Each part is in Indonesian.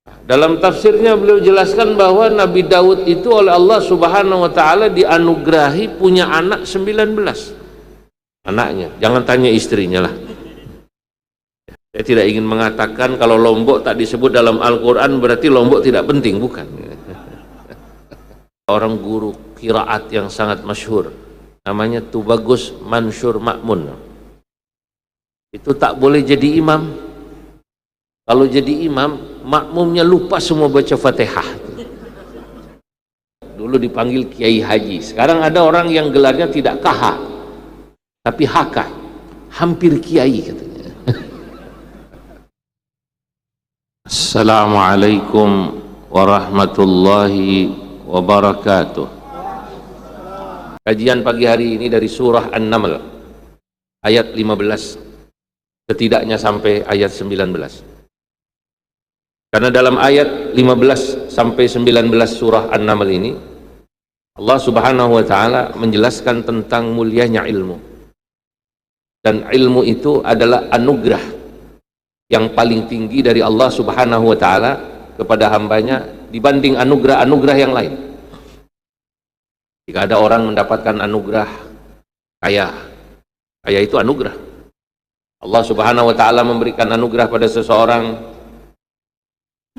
Dalam tafsirnya beliau jelaskan bahwa Nabi Daud itu oleh Allah Subhanahu wa taala dianugerahi punya anak 19 anaknya. Jangan tanya istrinya lah. Saya tidak ingin mengatakan kalau Lombok tak disebut dalam Al-Quran berarti Lombok tidak penting, bukan. Orang guru qiraat yang sangat masyhur namanya Tubagus Mansur Ma'mun, itu tak boleh jadi imam. Kalau jadi imam, makmumnya lupa semua baca Fatihah. Dulu dipanggil Kiai Haji, sekarang ada orang yang gelarnya tidak KH tapi HK, hampir Kiai katanya. Assalamualaikum warahmatullahi wabarakatuh. Kajian pagi hari ini dari surah An-Naml ayat 15 setidaknya sampai ayat 19. Karena dalam ayat 15 sampai 19 surah An-Naml ini Allah Subhanahu wa taala menjelaskan tentang mulianya ilmu. Dan ilmu itu adalah anugerah yang paling tinggi dari Allah Subhanahu wa taala kepada hambanya dibanding anugerah-anugerah yang lain. Jika ada orang mendapatkan anugerah kaya itu anugerah. Allah Subhanahu wa taala memberikan anugerah pada seseorang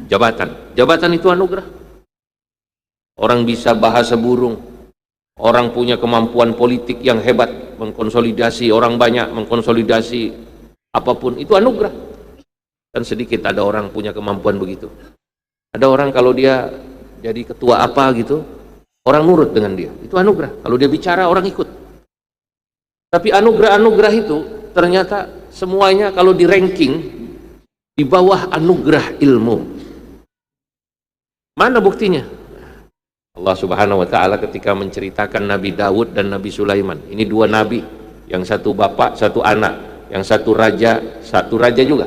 jabatan itu anugerah. Orang bisa bahasa burung, orang punya kemampuan politik yang hebat, mengkonsolidasi orang banyak, mengkonsolidasi apapun, itu anugerah. Dan sedikit ada orang punya kemampuan begitu. Ada orang kalau dia jadi ketua apa gitu, orang nurut dengan dia, itu anugerah. Kalau dia bicara orang ikut. Tapi anugerah-anugerah itu ternyata semuanya kalau di ranking di bawah anugerah ilmu. Mana buktinya? Allah Subhanahu wa taala ketika menceritakan Nabi Daud dan Nabi Sulaiman. Ini dua nabi, yang satu bapak, satu anak, yang satu raja juga.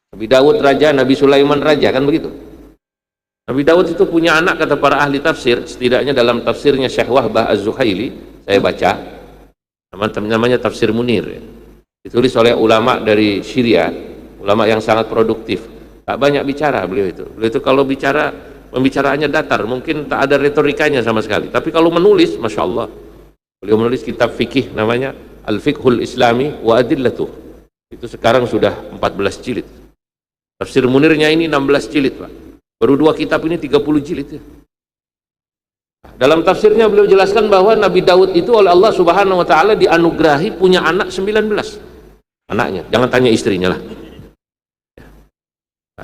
Nabi Daud raja, Nabi Sulaiman raja, kan begitu. Nabi Daud itu punya anak, kata para ahli tafsir, setidaknya dalam tafsirnya Syekh Wahbah Az-Zuhaili, saya baca, namanya Tafsir Munir, ditulis oleh ulama dari Syria, ulama yang sangat produktif. Tak banyak bicara beliau itu kalau bicara, pembicaraannya datar, mungkin tak ada retorikanya sama sekali. Tapi kalau menulis, Masya Allah, beliau menulis kitab fikih namanya Al-Fiqhul Islami wa Adillatuh. Itu sekarang sudah 14 jilid. Tafsir Munirnya ini 16 jilid, Pak. Baru dua kitab ini 30 jilid ya. Dalam tafsirnya beliau jelaskan bahwa Nabi Daud itu oleh Allah Subhanahu wa taala dianugerahi punya anak 19 anaknya. Jangan tanya istrinya lah.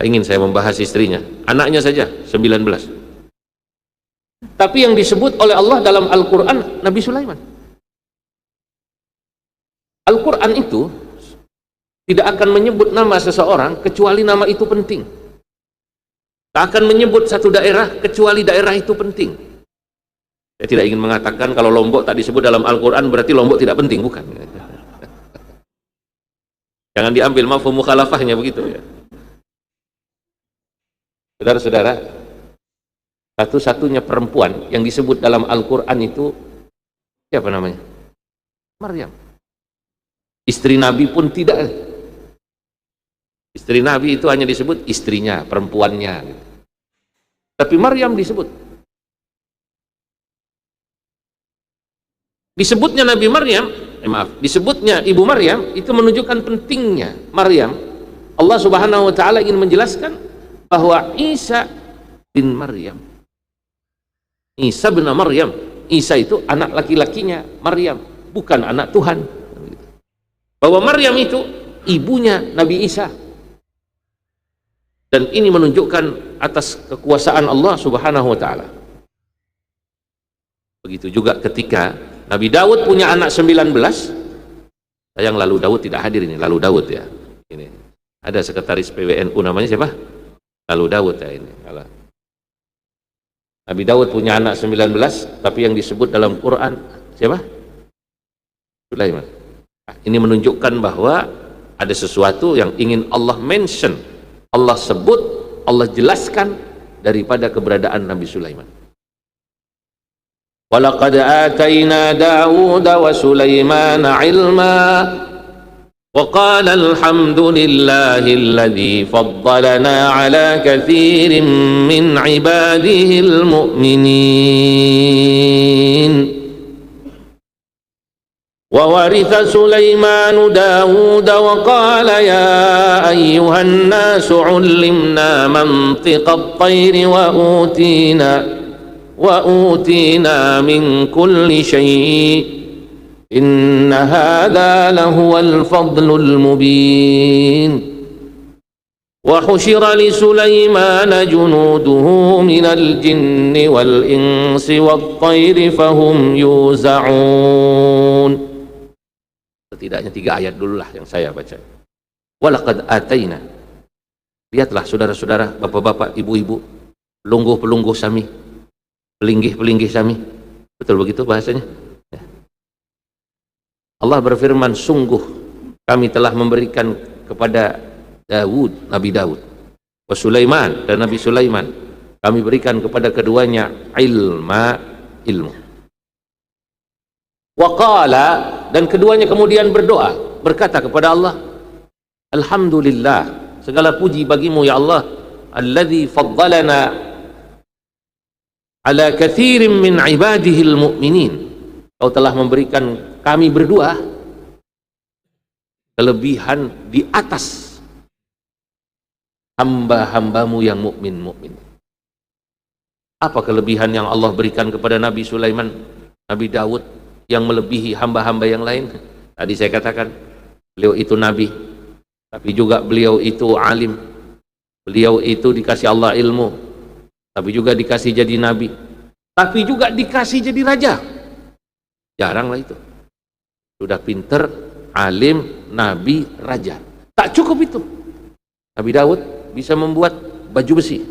Ingin saya membahas istrinya, anaknya saja 19. Tapi yang disebut oleh Allah dalam Al-Quran Nabi Sulaiman. Al-Quran itu tidak akan menyebut nama seseorang kecuali nama itu penting. Tak akan menyebut satu daerah kecuali daerah itu penting. Saya tidak ingin mengatakan kalau Lombok tak disebut dalam Al-Quran berarti Lombok tidak penting, bukan. Jangan diambil mafhum mukhalafahnya begitu ya. Saudara-saudara, satu-satunya perempuan yang disebut dalam Al-Quran itu siapa namanya? Maryam. Istri Nabi pun tidak. Istri Nabi itu hanya disebut istrinya, perempuannya. Tapi Maryam disebut. Disebutnya Nabi Maryam, disebutnya Ibu Maryam itu menunjukkan pentingnya Maryam. Allah Subhanahu wa taala ingin menjelaskan bahwa Isa bin Maryam, Isa bin Maryam, Isa itu anak laki-lakinya Maryam, bukan anak Tuhan. Bahwa Maryam itu ibunya Nabi Isa. Dan ini menunjukkan atas kekuasaan Allah Subhanahu wa taala. Begitu juga ketika Nabi Daud punya anak 19. Sayang lalu Daud tidak hadir ini, lalu Daud ya. Ini ada sekretaris PWNU namanya siapa? Lalu Daud ya ini. Nabi Daud punya anak 19, tapi yang disebut dalam Quran siapa? Sulaiman. Nah, ini menunjukkan bahwa ada sesuatu yang ingin Allah mention, Allah sebut, Allah jelaskan daripada keberadaan Nabi Sulaiman. Walaqad atayna Dawuda wa Sulaimana ilma وقال الحمد لله الذي فضلنا على كثير من عباده المؤمنين وورث سليمان داود وقال يا أيها الناس علمنا منطق الطير وأوتينا من كل شيء إن هذا لهو الفضل المبين وحشر لسليمان جنوده من الجن والإنس والطير فهم يوزعون. Setidaknya 3 ayat dululah yang saya baca. Walaqad ataina. Lihatlah saudara-saudara, bapak-bapak, ibu-ibu, pelungguh-pelungguh sami, pelinggih-pelinggih sami. Betul begitu bahasanya? Ya. Allah berfirman, sungguh kami telah memberikan kepada Daud, Nabi Daud, wa Sulaiman, dan Nabi Sulaiman, kami berikan kepada keduanya ilmu. Waqala, dan keduanya kemudian berdoa, berkata kepada Allah, Alhamdulillah, segala puji bagimu ya Allah, alladzi faddalana ala kathirin min ibadihil mu'minin. Kau telah memberikan kami berdua kelebihan di atas hamba-hambamu yang mukmin. Apa kelebihan yang Allah berikan kepada Nabi Sulaiman, Nabi Daud, yang melebihi hamba-hamba yang lain? Tadi saya katakan, beliau itu nabi, tapi juga beliau itu alim, beliau itu dikasih Allah ilmu, tapi juga dikasih jadi nabi, tapi juga dikasih jadi raja. Jaranglah itu. Sudah pinter, alim, nabi, raja. Tak cukup itu. Nabi Daud bisa membuat baju besi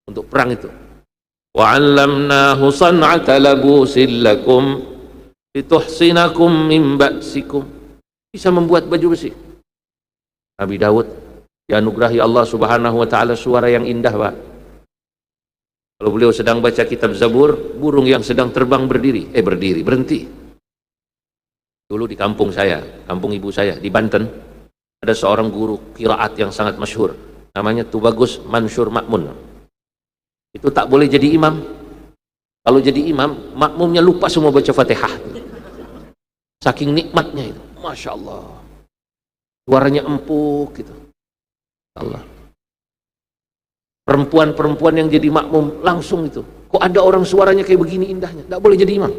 untuk perang itu. Wa 'allamnahu san'ata labusin lakum lituhsinakum min ba'sikum. Bisa membuat baju besi. Nabi Daud dianugerahi Allah Subhanahu wa taala suara yang indah, Pak. Kalau beliau sedang baca kitab Zabur, burung yang sedang terbang berhenti. Dulu di kampung saya, kampung ibu saya di Banten, ada seorang guru qiraat yang sangat masyhur, namanya Tubagus Mansur Makmun. Itu tak boleh jadi imam. Kalau jadi imam, makmumnya lupa semua baca Fatihah. Saking nikmatnya itu, Masya Allah. Suaranya empuk gitu. Allah. Perempuan-perempuan yang jadi makmum langsung itu, kok ada orang suaranya kayak begini indahnya, tak boleh jadi imam.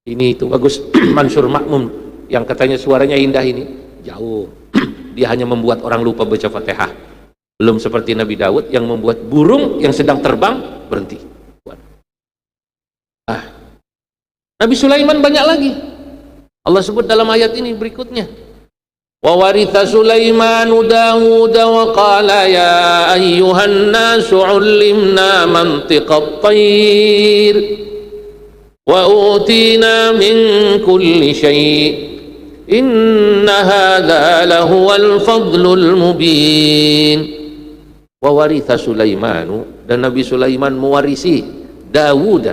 Ini itu bagus. Mansur Makmum yang katanya suaranya indah ini jauh. Dia hanya membuat orang lupa baca Fatihah. Belum seperti Nabi Daud yang membuat burung yang sedang terbang berhenti. Nabi Sulaiman banyak lagi. Allah sebut dalam ayat ini berikutnya. Wa waritha Sulaimanu Dawud wa qala ya ayyuhan nasu 'ullimna mantiqat tayr wa utina min kulli syai' inna hadza lahuwal fadlul mubin. Wa waritha Sulaimanu, dan Nabi Sulaiman mewarisi Dawud,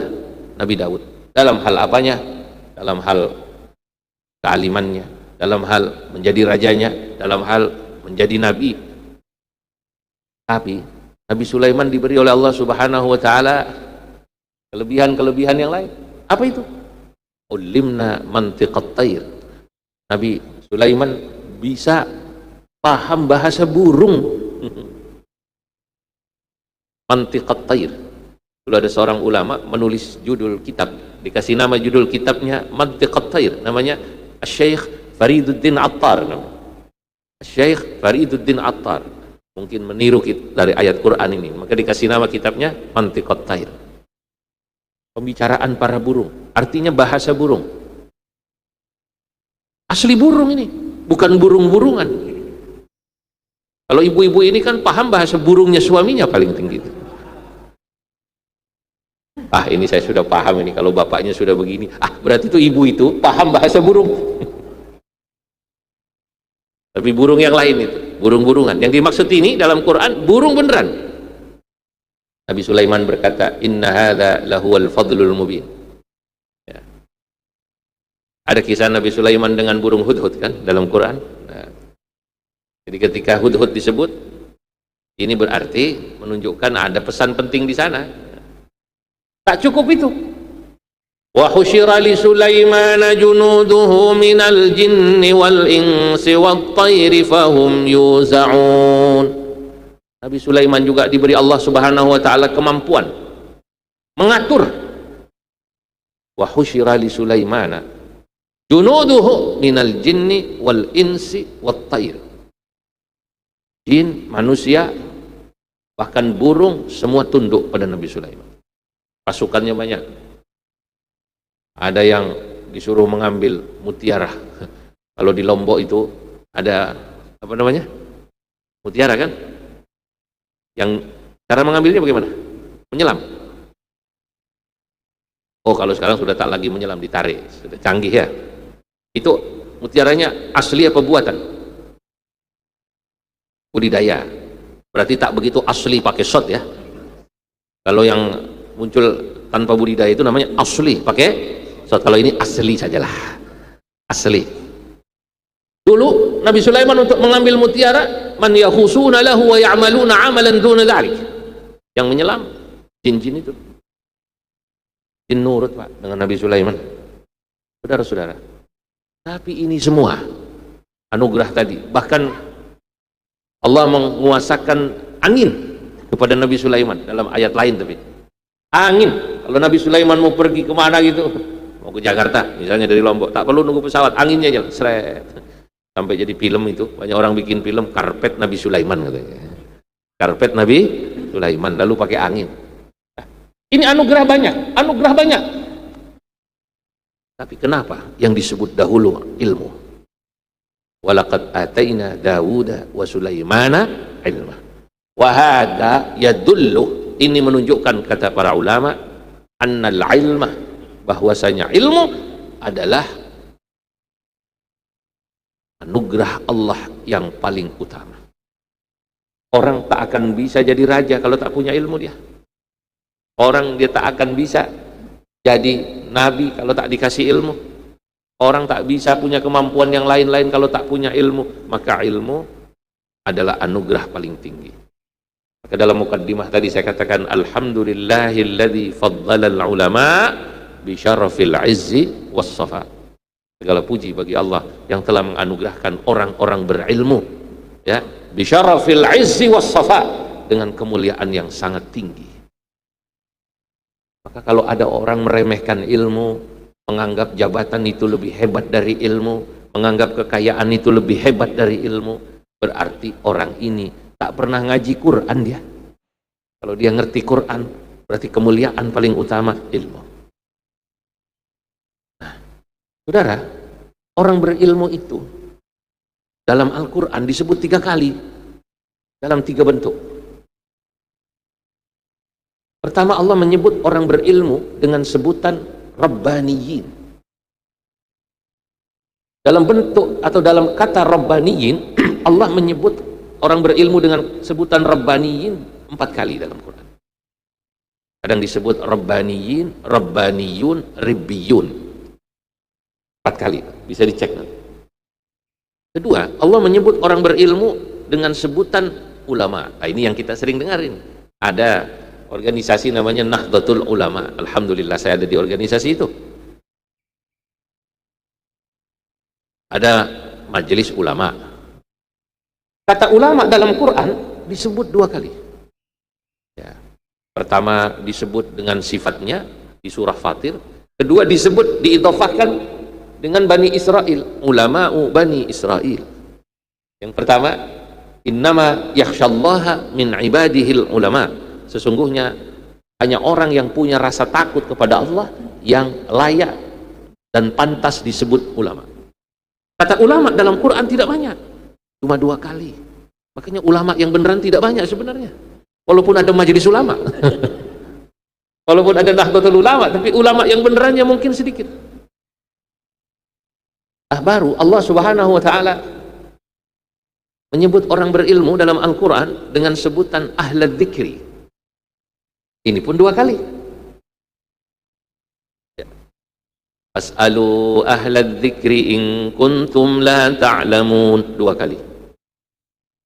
Nabi Daud, dalam hal apanya? Dalam hal kealimannya, dalam hal menjadi rajanya, dalam hal menjadi nabi. Tapi Nabi Sulaiman diberi oleh Allah Subhanahu wa taala kelebihan-kelebihan yang lain. Apa itu? Ulimna mantiqat tayr. Nabi Sulaiman bisa paham bahasa burung. Mantiqat tayr. Dulu ada seorang ulama menulis judul kitab, dikasih nama judul kitabnya Mantiqat tayr, namanya Syekh Fariduddin Attar. Syekh Fariduddin Attar mungkin meniru dari ayat Quran ini, maka dikasih nama kitabnya Mantiqat tayr. Pembicaraan para burung, artinya bahasa burung. Asli burung ini, bukan burung-burungan. Kalau ibu-ibu ini kan paham bahasa burungnya suaminya paling tinggi itu. Ini saya sudah paham ini, kalau bapaknya sudah begini, berarti itu ibu itu paham bahasa burung. Tapi burung yang lain itu, burung-burungan. Yang dimaksud ini dalam Quran, burung beneran. Nabi Sulaiman berkata, inna hadza lahuwal fadlul mubin. Ya. Ada kisah Nabi Sulaiman dengan burung hudhud kan dalam Quran. Nah, jadi ketika hudhud disebut, ini berarti menunjukkan ada pesan penting di sana. Tak cukup itu. Wa husyira li Sulaimana junuduhu minal jinni wal insi wat tayri fahum yuza'un. Nabi Sulaiman juga diberi Allah Subhanahu wa taala kemampuan mengatur. Wa husyira li Sulaimana junuduhu minal jinni wal insi wat tayri. Jin, manusia, bahkan burung semua tunduk pada Nabi Sulaiman. Pasukannya banyak. Ada yang disuruh mengambil mutiara. Kalau di Lombok itu ada apa namanya? Mutiara kan? Yang cara mengambilnya bagaimana? Menyelam. Oh, kalau sekarang sudah tak lagi menyelam, ditarik. Sudah canggih ya. Itu mutiaranya asli apa buatan? Budidaya. Berarti tak begitu asli pakai shot ya. Kalau yang muncul tanpa budidaya itu namanya asli pakai shot. Kalau ini asli sajalah. Asli. Dulu Nabi Sulaiman untuk mengambil mutiara, man yakhusuna lahu wa ya'maluna 'amalan duna dzalik. Yang menyelam jin-jin itu. Jin nurut Pak dengan Nabi Sulaiman. Saudara-saudara. Tapi ini semua anugerah tadi. Bahkan Allah menguasakan angin kepada Nabi Sulaiman dalam ayat lain. Tapi angin, kalau Nabi Sulaiman mau pergi kemana gitu, mau ke Jakarta misalnya dari Lombok, tak perlu nunggu pesawat, anginnya aja seret. Sampai jadi film itu, banyak orang bikin film karpet Nabi Sulaiman katanya. Karpet Nabi Sulaiman lalu pakai angin. Nah, ini anugerah banyak, anugerah banyak. Tapi kenapa yang disebut dahulu ilmu? Walaqad ataina Dawuda wa Sulaimana ilma. Wa hadza yadullu, ini menunjukkan kata para ulama, annal ilma, bahwasanya ilmu adalah anugerah Allah yang paling utama. Orang tak akan bisa jadi raja kalau tak punya ilmu dia. Orang dia tak akan bisa jadi nabi kalau tak dikasih ilmu. Orang tak bisa punya kemampuan yang lain-lain kalau tak punya ilmu. Maka ilmu adalah anugerah paling tinggi. Maka dalam mukaddimah tadi saya katakan alhamdulillahilladzi faddala al-ulama bi syarafil izzi was safa. Segala puji bagi Allah yang telah menganugerahkan orang-orang berilmu, ya, bi syarafil izzi was safa, dengan kemuliaan yang sangat tinggi. Maka kalau ada orang meremehkan ilmu, menganggap jabatan itu lebih hebat dari ilmu, menganggap kekayaan itu lebih hebat dari ilmu, berarti orang ini tak pernah ngaji Quran dia. Kalau dia ngerti Quran, berarti kemuliaan paling utama ilmu. Nah, saudara, orang berilmu itu dalam Al-Quran disebut 3 kali dalam 3 bentuk. Pertama, Allah menyebut orang berilmu dengan sebutan Rabbaniyin. Dalam bentuk atau dalam kata Rabbaniyin, Allah menyebut orang berilmu dengan sebutan Rabbaniyin 4 kali dalam Quran. Kadang disebut Rabbaniyin, Rabbaniyun, Ribbiyun. 4 kali, bisa dicek nanti. Kedua, Allah menyebut orang berilmu dengan sebutan ulama. Nah, ini yang kita sering dengarin. Ada organisasi namanya Nahdlatul Ulama. Alhamdulillah saya ada di organisasi itu. Ada majelis ulama. Kata ulama dalam Quran disebut 2 kali. Ya. Pertama disebut dengan sifatnya di surah Fatir. Kedua disebut diidhafahkan dengan Bani Israel, ulama'u Bani Israel. Yang pertama, innama yakhsyallaha min ibadihil ulama. Sesungguhnya hanya orang yang punya rasa takut kepada Allah yang layak dan pantas disebut ulama. Kata ulama dalam Quran tidak banyak, cuma 2 kali. Makanya ulama yang beneran tidak banyak sebenarnya. Walaupun ada majelis ulama, walaupun ada Nahdlatul Ulama, tapi ulama yang benerannya mungkin sedikit. Baru Allah Subhanahu wa taala menyebut orang berilmu dalam Al-Quran dengan sebutan ahlad dzikri. Ini pun 2 kali. Ya. Fas'alu ahlal dzikri in kuntum la ta'lamun. 2 kali.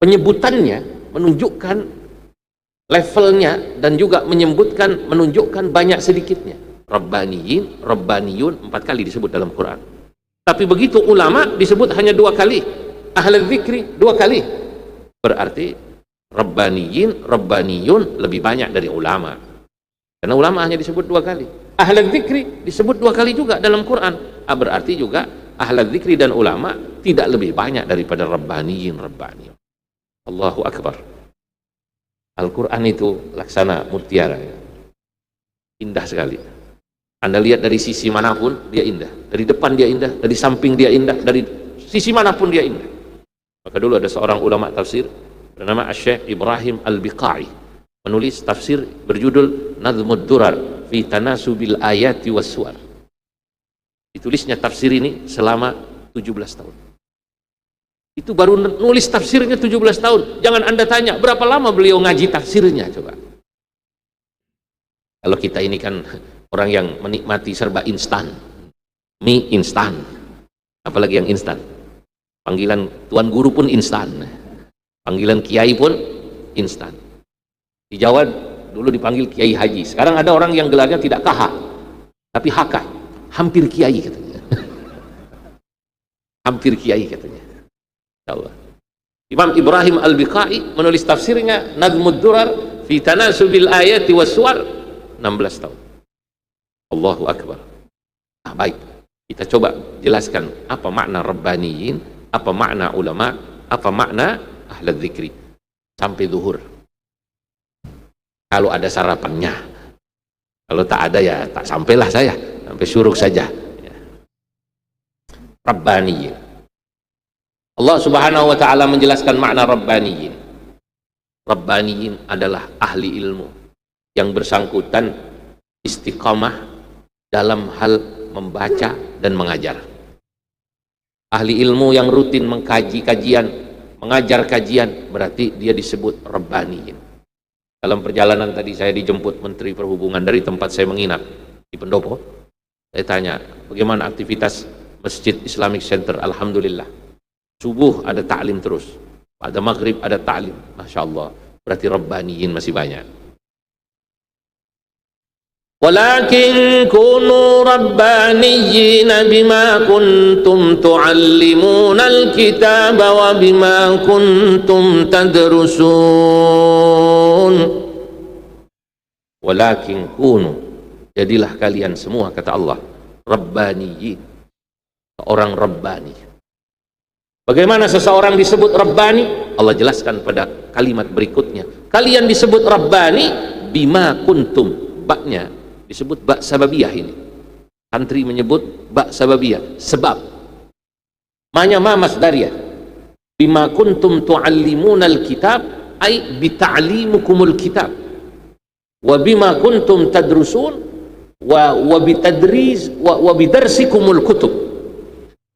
Penyebutannya menunjukkan levelnya dan juga menunjukkan banyak sedikitnya. Rabbaniyin, Rabbaniyun 4 kali disebut dalam Quran. Tapi begitu ulama disebut hanya 2 kali. Ahlul dzikri 2 kali. Berarti Rabbaniyin, Rabbaniyun lebih banyak dari ulama. Karena ulama hanya disebut 2 kali. Ahlul dzikri disebut 2 kali juga dalam Quran. Berarti juga ahlul dzikri dan ulama tidak lebih banyak daripada Rabbaniyin, Rabbaniyun. Allahu Akbar. Al-Quran itu laksana mutiara, ya. Indah sekali. Anda lihat dari sisi manapun dia indah. Dari depan dia indah, dari samping dia indah, dari sisi manapun dia indah. Maka dulu ada seorang ulama tafsir bernama Syekh Ibrahim Al-Biqai, menulis tafsir berjudul Nadhmud Durar fi Tanasubil Ayati was Suwar. Ditulisnya tafsir ini selama 17 tahun. Itu baru nulis tafsirnya 17 tahun. Jangan Anda tanya berapa lama beliau ngaji tafsirnya, coba. Kalau kita ini kan orang yang menikmati serba instan. Mie instan. Apalagi yang instan. Panggilan tuan guru pun instan. Panggilan kiai pun instan. Di Jawa dulu dipanggil Kiai Haji. Sekarang ada orang yang gelarnya tidak KH, tapi HK. Hampir kiai katanya. Hampir kiai katanya. Allah. Imam Ibrahim Al-Biqai menulis tafsirnya Nadhmud Durar fi Tanasubil Ayati was Suwar 16 tahun. Allahu Akbar. Baik, kita coba jelaskan apa makna Rabbaniyin, apa makna ulama, apa makna ahlul dzikri sampai zuhur. Kalau ada sarapannya. Kalau tak ada ya tak sampailah saya, sampai syuruk saja. Rabbaniyin. Allah Subhanahu wa taala menjelaskan makna Rabbaniyin. Rabbaniyin adalah ahli ilmu yang bersangkutan istiqamah dalam hal membaca dan mengajar. Ahli ilmu yang rutin mengkaji kajian, mengajar kajian, berarti dia disebut Rabbaniyin. Dalam perjalanan tadi saya dijemput Menteri Perhubungan dari tempat saya menginap di Pendopo. Saya tanya, bagaimana aktivitas Masjid Islamic Center? Alhamdulillah. Subuh ada ta'lim terus, pada maghrib ada ta'lim. Masya Allah, berarti Rabbaniyin masih banyak. Walakin kunu Rabbaniyin bima kuntum tu'allimuna al-kitaba wa bima kuntum tadrusun. Walakin kunu, jadilah kalian semua, kata Allah, Rabbaniyin, seorang Rabbani. Bagaimana seseorang disebut Rabbani? Allah jelaskan pada kalimat berikutnya. Kalian disebut Rabbani bima kuntum. Baknya disebut bak sababiyah ini. Santri menyebut bak sababiyah. Sebab. Manya ma masdariyah. Bima kuntum tu'allimunal kitab ay bita'limukumul kitab. Wa bima kuntum tadrusun wa bitadriz wa bidarsikumul kutub.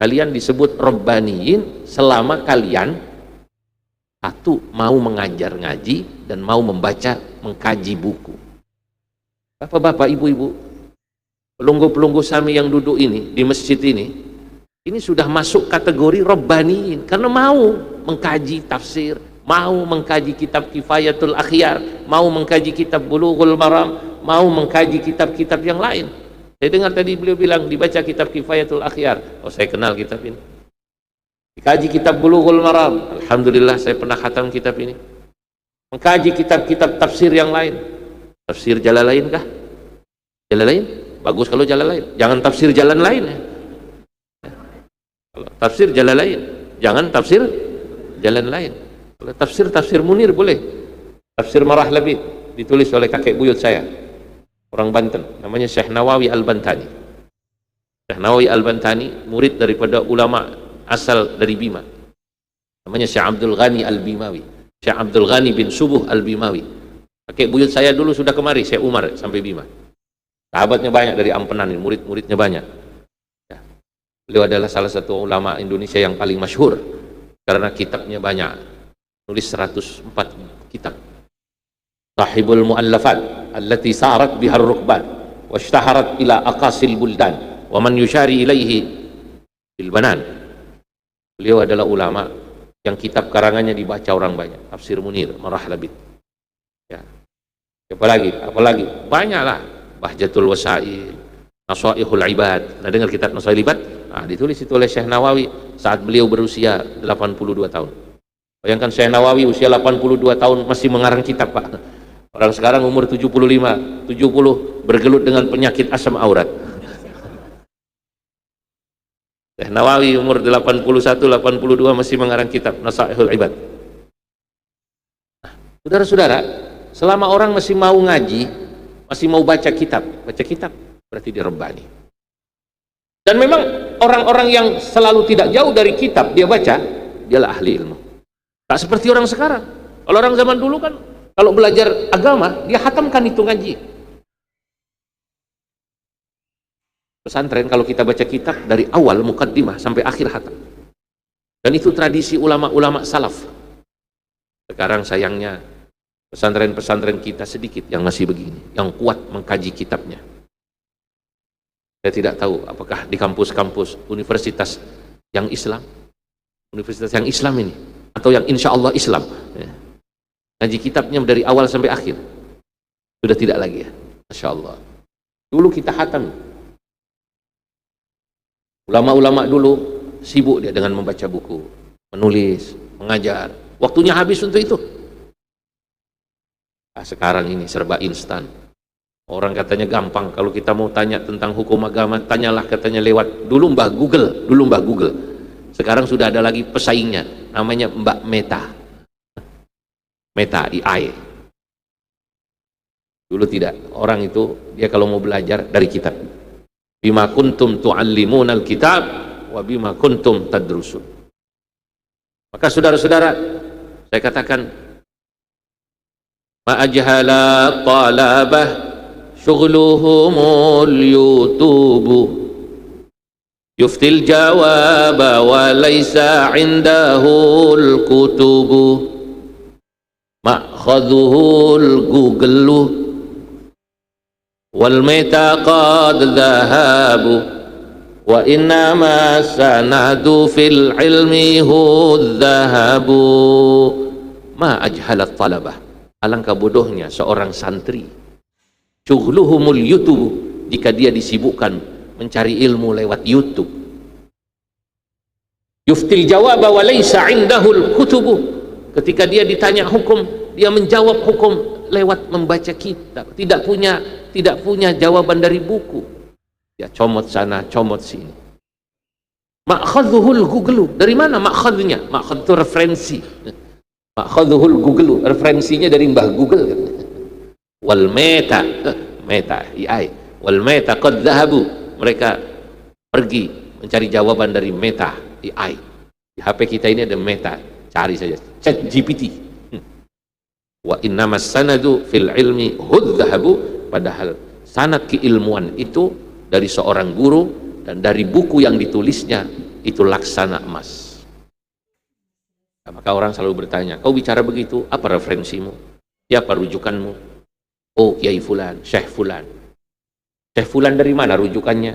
Kalian disebut Rabbaniyin selama kalian satu mau mengajar ngaji dan mau membaca mengkaji buku. Bapak-bapak, ibu-ibu, pelunggu-pelunggu sami yang duduk ini di masjid ini sudah masuk kategori Rabbaniyin karena mau mengkaji tafsir, mau mengkaji kitab Kifayatul Akhyar, mau mengkaji kitab Bulughul Maram, mau mengkaji kitab-kitab yang lain. Saya dengar tadi beliau bilang dibaca kitab Kifayatul Akhyar. Oh, saya kenal kitab ini. Dikaji kitab Bulughul Maram. Alhamdulillah saya pernah khatam kitab ini. Mengkaji kitab-kitab tafsir yang lain. Tafsir Jalalain kah? Jalalain? Bagus kalau Jalalain. Jangan tafsir jalan lain ya. Kalau tafsir Jalalain, jangan tafsir jalan lain. Kalau tafsir Munir boleh. Tafsir Marah Labid ditulis oleh kakek buyut saya, orang Banten, namanya Syekh Nawawi Al-Bantani. Syekh Nawawi Al-Bantani murid daripada ulama asal dari Bima, namanya Syekh Abdul Ghani Al-Bimawi, Syekh Abdul Ghani bin Subuh Al-Bimawi. Kakek buyut saya dulu sudah kemari, Syekh Umar sampai Bima. Sahabatnya banyak dari Ampenan, murid-muridnya banyak ya. Beliau adalah salah satu ulama Indonesia yang paling masyhur karena kitabnya banyak, nulis 104 kitab. Sahibul Mu'allafat allati sarat bihar rukban washtaharat ila aqasil buldan wa man yusyari ilaihi bil banan. Beliau adalah ulama yang kitab karangannya dibaca orang banyak. Tafsir Munir, Marah Labid. Ya. Apalagi banyaklah. Bahjatul Wasail, Nasaihul Ibad. Nah, dengar kitab Nasaihul Ibad? Nah, ditulis itu oleh Syekh Nawawi saat beliau berusia 82 tahun. Bayangkan Syekh Nawawi usia 82 tahun masih mengarang kitab, Pak. Orang sekarang umur 75, 70 bergelut dengan penyakit asam aurat. Syekh Nawawi umur 81, 82 masih mengarang kitab Nasaihul Ibad. Nah, saudara-saudara, selama orang masih mau ngaji, masih mau baca kitab berarti dia rebani. Dan memang orang-orang yang selalu tidak jauh dari kitab dia baca, dialah ahli ilmu. Tak seperti orang sekarang. Kalau orang zaman dulu kan, kalau belajar agama, dia hatamkan itu ngaji. Pesantren kalau kita baca kitab dari awal mukaddimah sampai akhir hatam. Dan itu tradisi ulama-ulama salaf. Sekarang sayangnya pesantren-pesantren kita sedikit yang masih begini, yang kuat mengkaji kitabnya. Saya tidak tahu apakah di kampus-kampus universitas yang Islam, universitas yang Islam ini, atau yang insya Allah Islam, ya, ngaji kitabnya dari awal sampai akhir. Sudah tidak lagi ya, Masya Allah. Dulu kita hatam. Ulama-ulama dulu sibuk dia dengan membaca buku, menulis, mengajar. Waktunya habis untuk itu. Nah, sekarang ini serba instan. Orang katanya gampang, kalau kita mau tanya tentang hukum agama, tanyalah katanya lewat dulu Mbah Google. Sekarang sudah ada lagi pesaingnya, namanya Mbak Meta AI. Dulu tidak, orang itu dia kalau mau belajar dari kitab. Bima kuntum tu'allimunal kitab wa bima kuntum tadrusun. Maka saudara-saudara, saya katakan ma ajhala talabah syughluhumul yutubu yuftil jawaba wa laysa indahul kutubu ma'khadhuhul Google wal meta qad dhahabu wa innama sanadu fil ilmi hudhahabu. Ma ajhalat talabah, alangkah bodohnya seorang santri, syughluhumul YouTube, jika dia disibukkan mencari ilmu lewat YouTube. Yuftil jawaba wa laysa indahul kutubu, ketika dia ditanya hukum, dia menjawab hukum lewat membaca kitab, tidak punya jawaban dari buku. Ya comot sana, comot sini. Ma'khadhuhul Google, dari mana ma'khadhunya? Ma'khadh itu referensi. Ma'khadhuhul Google, referensinya dari Mbah Google. Wal meta AI, wal meta qad dhahabu, mereka pergi mencari jawaban dari meta AI. Di HP kita ini ada meta, cari saja Chat GPT. Wa innamas sanadu fil ilmi hudzahabu, padahal sanad keilmuan itu dari seorang guru dan dari buku yang ditulisnya itu laksana emas. Nah, maka orang selalu bertanya, kau bicara begitu, apa referensimu? Siapa rujukanmu? Oh, Kiai Fulan, Syekh Fulan. Syekh Fulan dari mana rujukannya?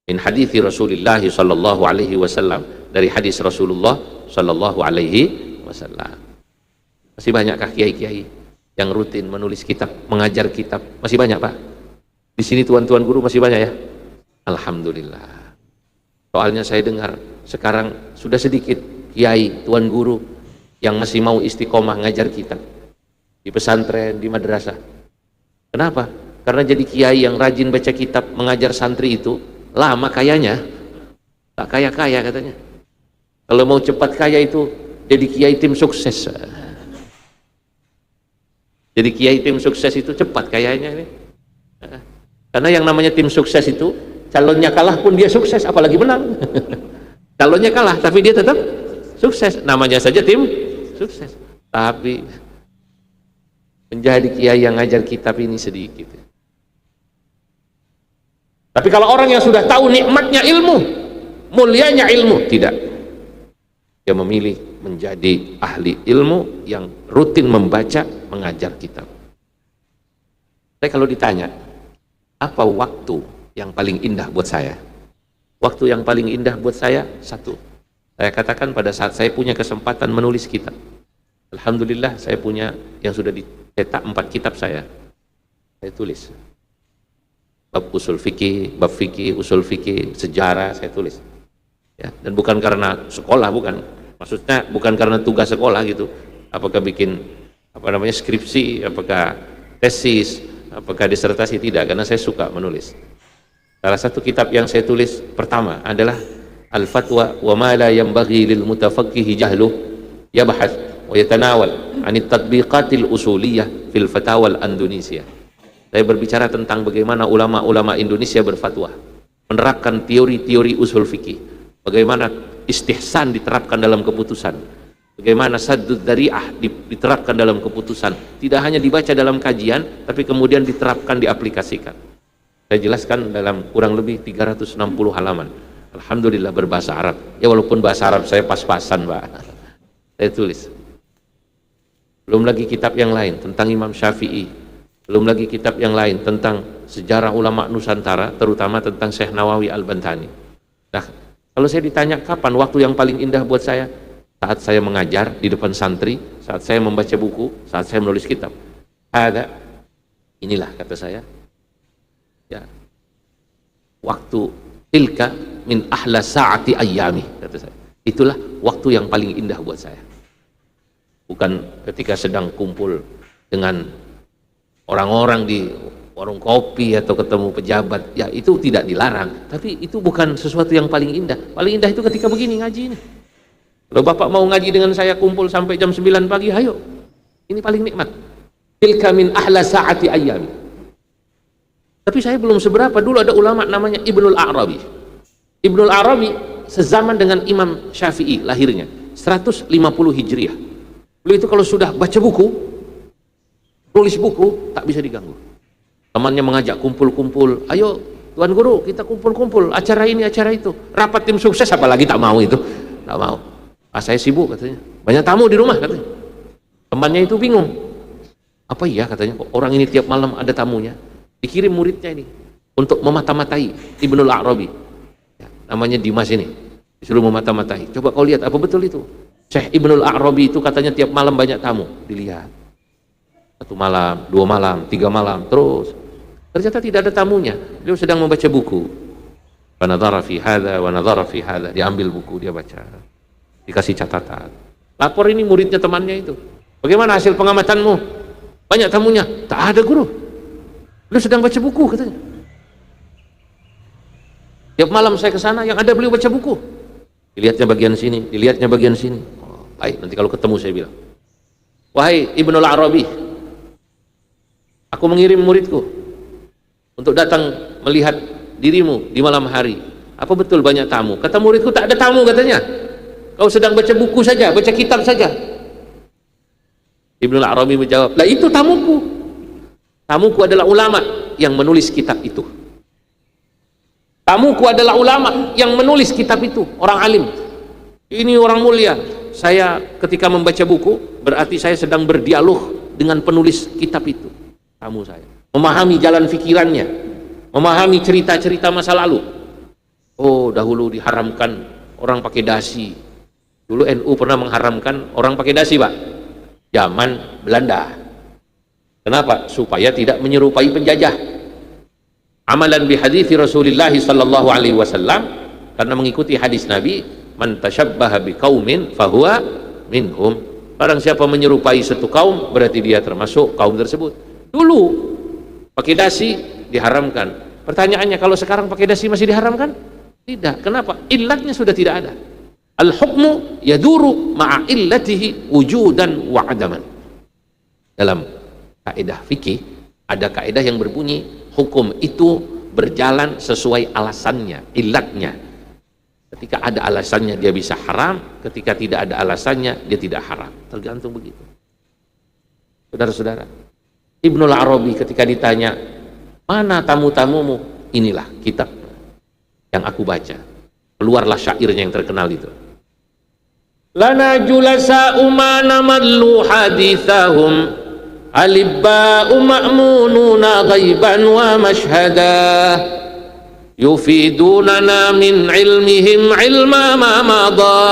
Min hadithi Rasulullah sallallahu alaihi wasallam, dari hadis Rasulullah sallallahu alaihi wasallam. Masih banyakkah kiai-kiai yang rutin menulis kitab, mengajar kitab? Masih banyak, Pak? Di sini tuan-tuan guru masih banyak ya? Alhamdulillah. Soalnya saya dengar sekarang sudah sedikit kiai, tuan guru yang masih mau istiqomah ngajar kitab di pesantren, di madrasah. Kenapa? Karena jadi kiai yang rajin baca kitab, mengajar santri itu lama kayanya, tak kaya-kaya katanya. Kalau mau cepat kaya itu jadi kiai tim sukses. Jadi kiai tim sukses itu cepat kayaknya ini. Karena yang namanya tim sukses itu, calonnya kalah pun dia sukses, apalagi menang. Calonnya kalah tapi dia tetap sukses, namanya saja tim sukses. Tapi menjadi kiai yang ngajar kitab ini sedikit. Tapi kalau orang yang sudah tahu nikmatnya ilmu, mulianya ilmu, tidak. Dia memilih menjadi ahli ilmu yang rutin membaca, mengajar kitab. Tapi kalau ditanya, apa waktu yang paling indah buat saya? Waktu yang paling indah buat saya, satu, saya katakan pada saat saya punya kesempatan menulis kitab. Alhamdulillah saya punya yang sudah dicetak 4 kitab saya tulis. Bab usul fikih, bab fikih, usul fikih, sejarah saya tulis. Ya, dan bukan karena sekolah, bukan. Maksudnya bukan karena tugas sekolah gitu. Apakah bikin skripsi, apakah tesis, apakah disertasi, tidak, karena saya suka menulis. Salah satu kitab yang saya tulis pertama adalah Al-Fatwa wa ma la yanbaghi lil mutafaqqihi jahlu yabhath wa yatanawal 'an at-tatbiqatil usuliyah fil fatawa al-Indonesia. Saya berbicara tentang bagaimana ulama-ulama Indonesia berfatwa, menerapkan teori-teori usul fikih, bagaimana istihsan diterapkan dalam keputusan, bagaimana saddud dzari'ah diterapkan dalam keputusan, tidak hanya dibaca dalam kajian tapi kemudian diterapkan, diaplikasikan. Saya jelaskan dalam kurang lebih 360 halaman. Alhamdulillah berbahasa Arab. Ya walaupun bahasa Arab saya pas-pasan, Pak. Saya tulis. Belum lagi kitab yang lain tentang Imam Syafi'i. Belum lagi kitab yang lain tentang sejarah ulama Nusantara, terutama tentang Syekh Nawawi Al-Bantani. Nah, kalau saya ditanya kapan waktu yang paling indah buat saya, saat saya mengajar di depan santri, saat saya membaca buku, saat saya menulis kitab. Ada, inilah kata saya, ya, waktu tilka min ahla sa'ati ayyami, kata saya. Itulah waktu yang paling indah buat saya. Bukan ketika sedang kumpul dengan orang-orang di warung kopi atau ketemu pejabat, ya itu tidak dilarang, tapi itu bukan sesuatu yang paling indah. Paling indah itu ketika begini ngaji ini. Kalau Bapak mau ngaji dengan saya kumpul sampai jam 9 pagi, ayo, ini paling nikmat. Tilka min ahla sa'ati ayyami. Tapi saya belum seberapa. Dulu ada ulama namanya Ibnul Arabi. Ibnul Arabi sezaman dengan Imam Syafi'i lahirnya 150 Hijriah. Beliau itu kalau sudah baca buku, tulis buku, tak bisa diganggu. Temannya mengajak kumpul-kumpul, ayo Tuan Guru kita kumpul-kumpul, acara ini acara itu, rapat tim sukses, apalagi tak mau itu, tak mau. Saya sibuk katanya, banyak tamu di rumah katanya. Temannya itu bingung, apa iya katanya, kok orang ini tiap malam ada tamunya. Dikirim muridnya ini untuk memata-matai Ibnul Arabi, ya, namanya Dimas ini, disuruh memata-matai. Coba kau lihat apa betul itu, Syekh Ibnul Arabi itu katanya tiap malam banyak tamu. Dilihat 1 malam, 2 malam, 3 malam, terus ternyata tidak ada tamunya. Beliau sedang membaca buku. Wa nadhara fi hadza wa nadhara fi hadza. Diambil buku, dia baca. Dikasih catatan. Lapor ini muridnya temannya itu. Bagaimana hasil pengamatanmu? Banyak tamunya. Tak ada guru. Beliau sedang baca buku katanya. Tiap malam saya ke sana, yang ada beliau baca buku. Dilihatnya bagian sini, dilihatnya bagian sini. Oh, baik, nanti kalau ketemu saya bilang, wahai Ibnul Arabi, aku mengirim muridku untuk datang melihat dirimu di malam hari. Apa betul banyak tamu? Kata muridku, tak ada tamu katanya. Kau sedang baca buku saja, baca kitab saja. Ibnul Arabi menjawab, lah itu tamuku. Tamuku adalah ulama yang menulis kitab itu. Tamuku adalah ulama yang menulis kitab itu, orang alim. Ini orang mulia. Saya ketika membaca buku, berarti saya sedang berdialog dengan penulis kitab itu. Tamu saya memahami jalan pikirannya, memahami cerita-cerita masa lalu. Oh, dahulu diharamkan orang pakai dasi. Dulu NU pernah mengharamkan orang pakai dasi, Pak, zaman Belanda. Kenapa? Supaya tidak menyerupai penjajah. Amalan bi hadithi Rasulullah sallallahu alaihi wasallam, karena mengikuti hadis Nabi, man tashabbaha biqaumin fahuwa minhum. Barang siapa menyerupai satu kaum, berarti dia termasuk kaum tersebut. Dulu pakai dasi diharamkan. Pertanyaannya, kalau sekarang pakai dasi masih diharamkan? Tidak. Kenapa? Illatnya sudah tidak ada. Al-hukmu yaduru ma'a illatihi wujudan wa adaman. Dalam kaidah fikih ada kaidah yang berbunyi, hukum itu berjalan sesuai alasannya, illatnya. Ketika ada alasannya dia bisa haram, ketika tidak ada alasannya dia tidak haram. Tergantung begitu. Saudara-saudara, Ibnul Arabi ketika ditanya, mana tamu-tamumu? Inilah kitab yang aku baca. Keluarlah syairnya yang terkenal itu. Lana julasa'u ma namallu hadithahum alibba'u ma'mununa ghaiban wa mashhada yufidunana min ilmihim ilma ma madha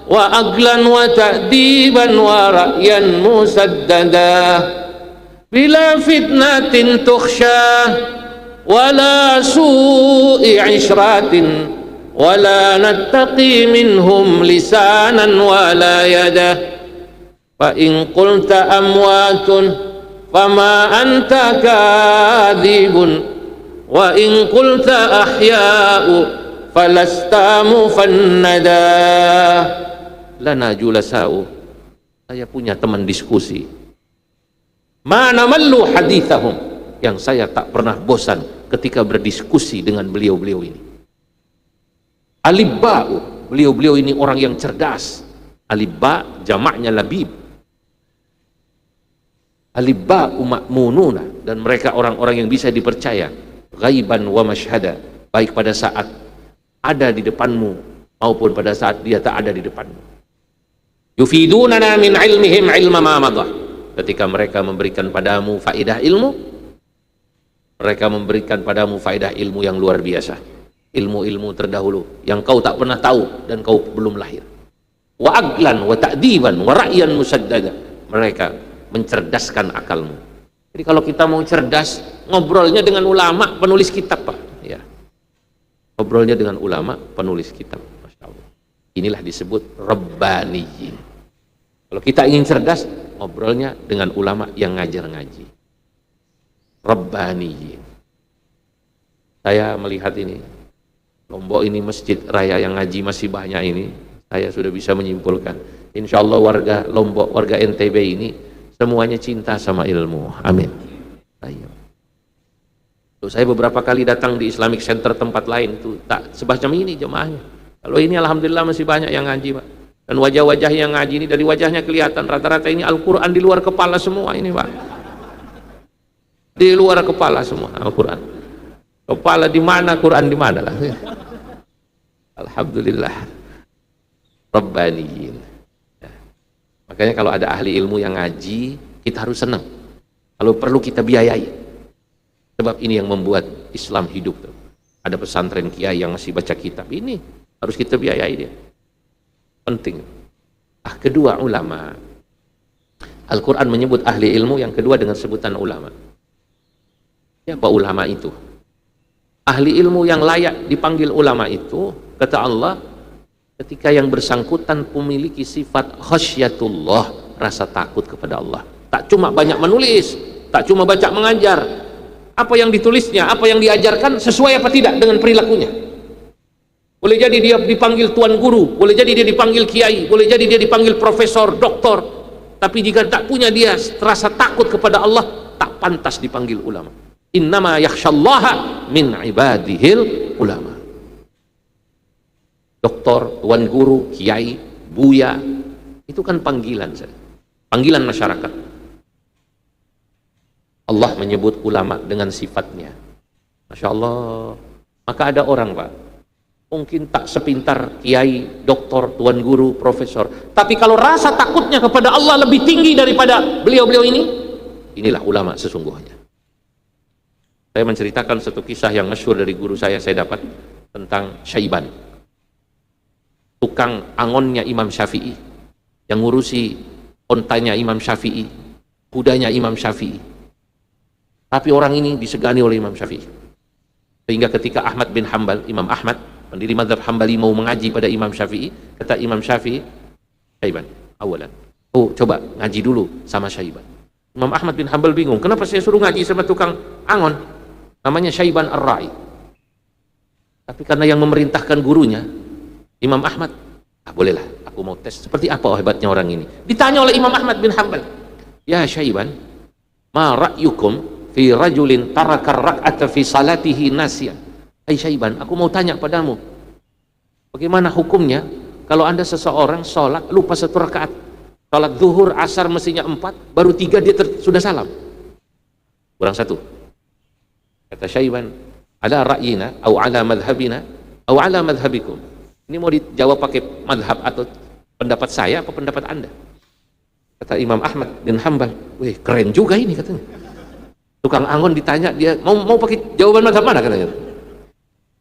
wa aqlan wa ta'diban wa ra'yan musaddada bila fitnatin tukhsha wala su'i ishratin wala nattaqi minhum lisanan wala yada fa in qulta amwatun fama anta kadhibun wa in qulta ahya'u falasta mufannada. Lana julasa'u, saya punya teman diskusi, mana mallu hadithahum, yang saya tak pernah bosan ketika berdiskusi dengan beliau-beliau ini. Alibba'u, beliau-beliau ini orang yang cerdas. Alibba jamaknya labib. Alibba'u ma'mununa, dan mereka orang-orang yang bisa dipercaya. Ghaiban wa masyhada, baik pada saat ada di depanmu maupun pada saat dia tak ada di depanmu. Yufidunana min ilmihim ilma ma madah, ketika mereka memberikan padamu faedah ilmu, mereka memberikan padamu faedah ilmu yang luar biasa, ilmu-ilmu terdahulu yang kau tak pernah tahu dan kau belum lahir. Wa aqlan wa ta'diban wa ra'yan musaddada, mereka mencerdaskan akalmu. Jadi kalau kita mau cerdas, ngobrolnya dengan ulama penulis kitab, Pak. Ya. Ngobrolnya dengan ulama penulis kitab. Masya Allah. Inilah disebut rabbaniyin. Kalau kita ingin cerdas, ngobrolnya dengan ulama yang ngajar ngaji. Rabbaniyin. Saya melihat ini, Lombok ini masjid raya yang ngaji masih banyak ini, saya sudah bisa menyimpulkan. Insya Allah warga Lombok, warga NTB ini semuanya cinta sama ilmu. Amin. Ayo. Saya beberapa kali datang di Islamic Center tempat lain tuh tak semacam ini jemaahnya. Kalau ini alhamdulillah masih banyak yang ngaji, Pak. Dan wajah-wajah yang ngaji ini dari wajahnya kelihatan rata-rata ini Al-Qur'an di luar kepala semua ini, Pak. Di luar kepala semua Al-Qur'an. Kepala di mana, Quran di mana lah. Alhamdulillah. Rabbaniyin. Makanya kalau ada ahli ilmu yang ngaji, kita harus senang. Kalau perlu kita biayai. Sebab ini yang membuat Islam hidup. Ada pesantren kiai yang masih baca kitab, ini harus kita biayai dia. Penting. Kedua ulama. Al-Quran menyebut ahli ilmu, yang kedua dengan sebutan ulama. Siapa ulama itu? Ahli ilmu yang layak dipanggil ulama itu, kata Allah, ketika yang bersangkutan memiliki sifat khasyatullah, rasa takut kepada Allah. Tak cuma banyak menulis, tak cuma baca mengajar, apa yang ditulisnya, apa yang diajarkan sesuai apa tidak dengan perilakunya. Boleh jadi dia dipanggil tuan guru, boleh jadi dia dipanggil kiai, boleh jadi dia dipanggil profesor, doktor, tapi jika tak punya dia rasa takut kepada Allah, tak pantas dipanggil ulama. Innama yakhshallaha min ibadihil ulama. Doktor, tuan guru, kiai, buya, itu kan panggilan saya, panggilan masyarakat. Allah menyebut ulama dengan sifatnya. Masya Allah. Maka ada orang, Pak, mungkin tak sepintar kiai, doktor, tuan guru, profesor, tapi kalau rasa takutnya kepada Allah lebih tinggi daripada beliau-beliau ini, inilah ulama sesungguhnya. Saya menceritakan satu kisah yang masyhur dari guru saya dapat tentang Syaiban, tukang angonnya Imam Syafi'i, yang ngurusi ontanya Imam Syafi'i, kudanya Imam Syafi'i. Tapi orang ini disegani oleh Imam Syafi'i, sehingga ketika Ahmad bin Hanbal, Imam Ahmad pendiri mazhab Hambali, mau mengaji pada Imam Syafi'i, kata Imam Syafi'i, Syaiban awalan, coba ngaji dulu sama Syaiban. Imam Ahmad bin Hanbal bingung, kenapa saya suruh ngaji sama tukang angon namanya Syaiban Ar-Ra'i? Tapi karena yang memerintahkan gurunya Imam Ahmad, bolehlah aku mau tes seperti apa hebatnya orang ini. Ditanya oleh Imam Ahmad bin Hanbal, ya Syaiban, ma ra'yukum fi rajulin taraka rak'ata fi salatihi nasiyan. Hai Syaiban, aku mau tanya padamu, bagaimana hukumnya kalau anda seseorang sholat lupa satu rakaat, sholat zuhur, asar mestinya 4, baru 3 dia sudah salam, kurang 1. Kata Syaiban, ala ra'yina au ala madhabina au ala madhabikum. Ini mau dijawab pakai madhab atau pendapat saya apa pendapat anda? Kata Imam Ahmad bin Hanbal, wih keren juga ini katanya. Tukang angon ditanya, dia mau pakai jawaban madhab mana katanya.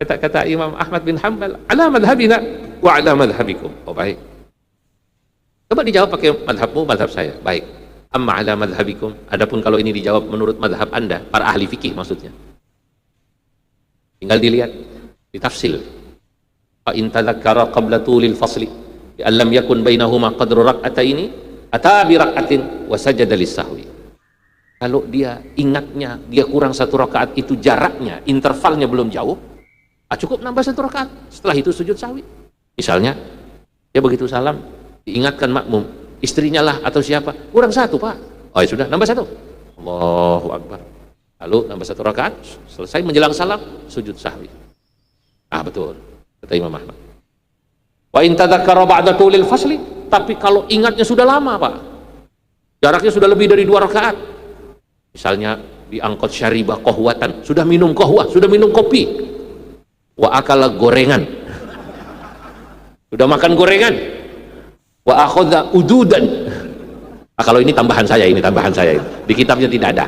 Kata Imam Ahmad bin Hanbal, ala madhabina wa ala madhabikum. Oh baik. Coba dijawab pakai madhabmu, madhab saya. Baik. Amma ala madhabikum. Adapun kalau ini dijawab menurut madhab Anda, para ahli fikih maksudnya. Tinggal dilihat, ditafsil. Fa in tadzakkara qabla tulil fasli, an lam yakun bainahuma qadru rak'ataini, ata bi rak'atin wa sajada lis-sahwi. Kalau dia ingatnya dia kurang satu rakaat, itu jaraknya, intervalnya belum jauh, cukup nambah satu rakaat, setelah itu sujud sahwi. Misalnya dia begitu salam diingatkan makmum, istrinya lah atau siapa, kurang satu pak, oh ya sudah nambah satu, Allahu Akbar, lalu nambah satu rakaat, selesai menjelang salam sujud sahwi. Betul kata Imam Ahmad. Wa in tadzakkara ba'da tulil fasli, tapi kalau ingatnya sudah lama pak, jaraknya sudah lebih dari 2 rakaat, misalnya diangkut syaribah qahwatan, sudah minum qahwah, sudah minum kopi, wa akala gorengan, sudah makan gorengan, wa akhadha ududan. Kalau ini tambahan saya, ini di kitabnya tidak ada.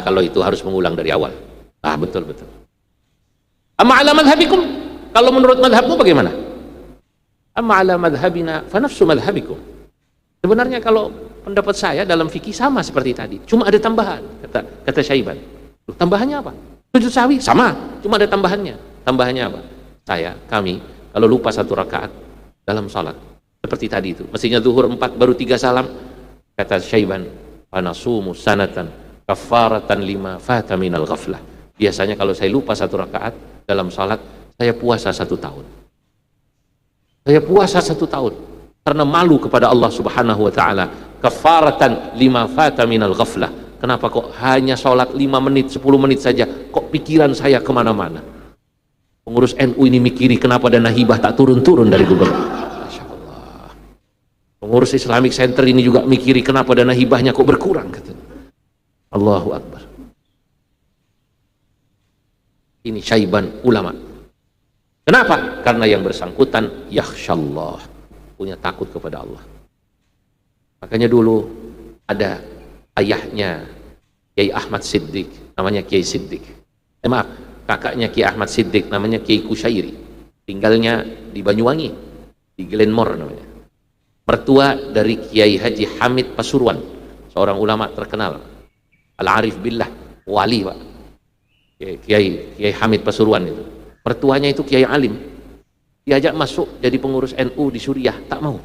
Kalau itu harus mengulang dari awal. Betul. Amma ala madhabikum, kalau menurut madhabmu bagaimana? Amma ala madhabina fa nafsu madhabikum. Sebenarnya kalau pendapat saya dalam fikih sama seperti tadi, cuma ada tambahan, kata Syaiban. Tambahannya apa? Sujud sahwi sama, cuma ada tambahannya. Tambahannya apa? Kami kalau lupa satu rakaat dalam salat seperti tadi itu, mestinya zuhur 4 baru 3 salam, kata Syaiban, panasumu sanatan kafaratan lima fata minal ghaflah. Biasanya kalau saya lupa satu rakaat dalam salat, saya puasa 1 tahun. Saya puasa 1 tahun karena malu kepada Allah Subhanahu wa taala. Kafaratan lima fata minal ghaflah. Kenapa kok hanya sholat 5 menit, 10 menit saja, kok pikiran saya kemana-mana? Pengurus NU ini mikiri kenapa dana hibah tak turun-turun dari gubernur. Masya Allah. Pengurus Islamic Center ini juga mikiri kenapa dana hibahnya kok berkurang. Allahu Akbar. Ini Syaiban ulama. Kenapa? Karena yang bersangkutan yakhsyallah, punya takut kepada Allah. Makanya dulu ada ayahnya Kiai Ahmad Siddiq, namanya Kiai Siddiq. Maaf, kakaknya Kiai Ahmad Siddiq namanya Kiai Kusyairi. Tinggalnya di Banyuwangi, di Glenmore namanya. Mertua dari Kiai Haji Hamid Pasuruan, seorang ulama terkenal, Al-Arif Billah, wali pak. Kiai Hamid Pasuruan itu. Mertuanya itu Kiai alim. Diajak masuk jadi pengurus NU di Suriah, tak mau.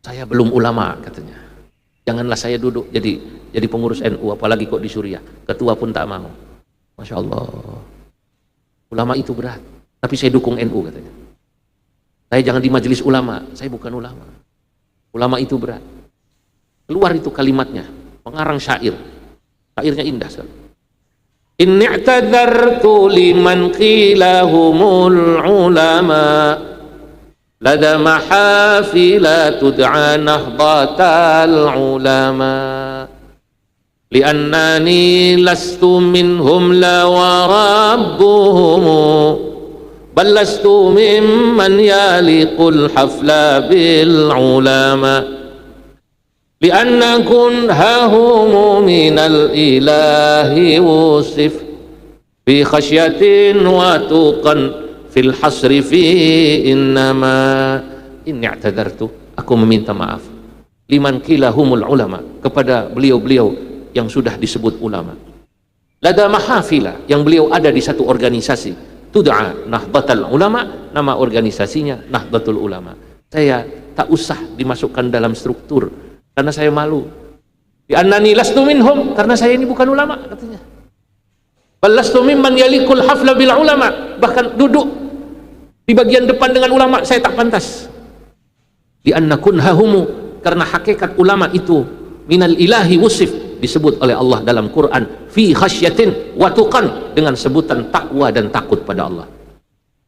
Saya belum ulama katanya. Janganlah saya duduk jadi pengurus NU, apalagi kok di Suriah. Ketua pun tak mau. Masya Allah. Ulama itu berat. Tapi saya dukung NU katanya. Saya jangan di majelis ulama. Saya bukan ulama. Ulama itu berat. Keluar itu kalimatnya. Pengarang syair. Syairnya indah sekali. Inni i'tadartu liman qilahumul ulama lada mahafila tud'a nahbatal ulama li'annani lastu minhum la wa rabbuhum bal lastu mimman yaliqul hafla bil ulama li'anna kunhahum minal ilahi wusif fi khasyatin wa tuqan fil hasri fi innama inni i'tadartu, aku meminta maaf liman qilahumul ulama, kepada beliau-beliau yang sudah disebut ulama, lada mahafila, yang beliau ada di satu organisasi, tud'a Nahdlatul Ulama, nama organisasinya Nahdlatul Ulama. Saya tak usah dimasukkan dalam struktur karena saya malu. Di annani lastu minhum, karena saya ini bukan ulama katanya. Bal lastu mimman yalikul hafla bil ulama, bahkan duduk di bagian depan dengan ulama saya tak pantas. Di anna kunhahumu, karena hakikat ulama itu minal ilahi wusif, disebut oleh Allah dalam Quran fi khasyatin wa tuqan, dengan sebutan takwa dan takut pada Allah.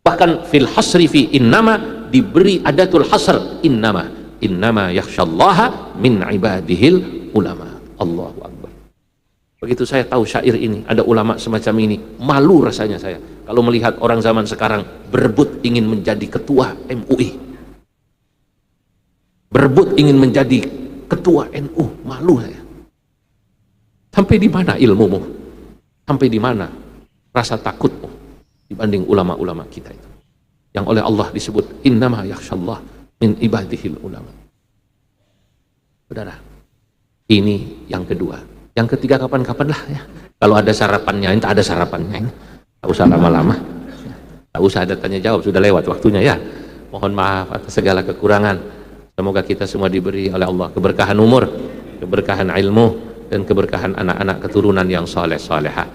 Bahkan fil hasri fi innama, diberi adatul hasr, innama yakhsyallaha min ibadihil ulama. Allahu Akbar. Begitu saya tahu syair ini, ada ulama semacam ini, malu rasanya saya kalau melihat orang zaman sekarang berebut ingin menjadi ketua MUI, berebut ingin menjadi ketua NU. Malu saya. Sampai di mana ilmumu? Sampai di mana rasa takutmu dibanding ulama-ulama kita itu. Yang oleh Allah disebut innama yakhshallah min ibadihil ulama. Saudara, ini yang kedua. Yang ketiga kapan-kapan lah ya. Kalau ada sarapannya, entah ada sarapannya. Tak usah lama-lama. Tak usah ada tanya jawab, sudah lewat waktunya ya. Mohon maaf atas segala kekurangan. Semoga kita semua diberi oleh Allah keberkahan umur, keberkahan ilmu, dan keberkahan anak-anak keturunan yang soleh solehah.